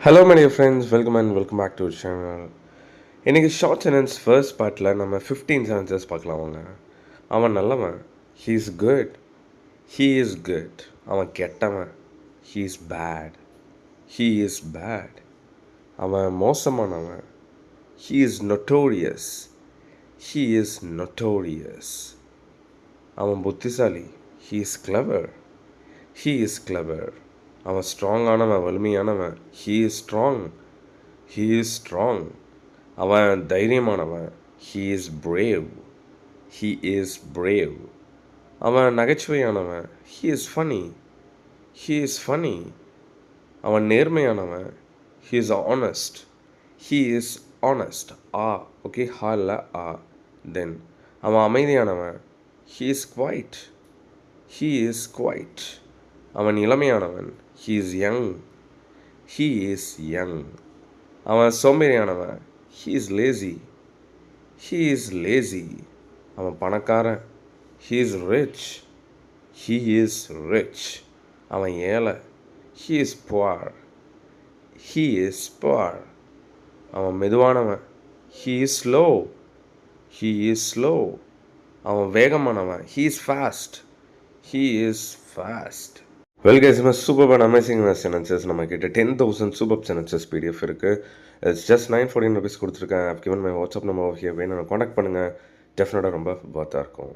Hello my dear friends, welcome back to channel. இன்றைக்கி short sentence first பார்ட்டில் நம்ம 15 sentences பார்க்கலாம். அவன் நல்லவன், he is good. He is good. அவன் கெட்டவன், he is bad. He is bad. அவன் மோசமானவன், he is notorious. He is notorious. அவன் புத்திசாலி, he is clever. He is clever. அவன் ஸ்ட்ராங்கானவன், வலிமையானவன், he is strong. He is strong. அவன் தைரியமானவன், he is brave. He is brave. அவன் நகைச்சுவையானவன், he is funny. He is funny. அவன் நேர்மையானவன், he is honest. He is honest. Okay, ஹா இல்லை தென் அவன் அமைதியானவன், he is quiet. He is quiet. அவன் இளமையானவன், he is young. He is young. அவன் சோம்பேறியானவன், he is lazy. He is lazy. அவன் பணக்காரன், he is rich. He is rich. அவன் ஏழை, he is poor. He is poor. அவன் மெதுவானவன், he is slow. He is slow. அவன் வேகமானவன், he is fast. He is fast. Well guys, super and amazing sentences நம்ம கிட்ட 10,000 சூப்பர் சென்டென்சஸ் பிடிஎஃப் இருக்குது. It's just 914 rupees கொடுத்துருக்கேன். I've given my WhatsApp number here. வேணும் contact பண்ணுங்கள். டெஃபினட்டாக ரொம்ப ஒர்த்தாக இருக்கும்.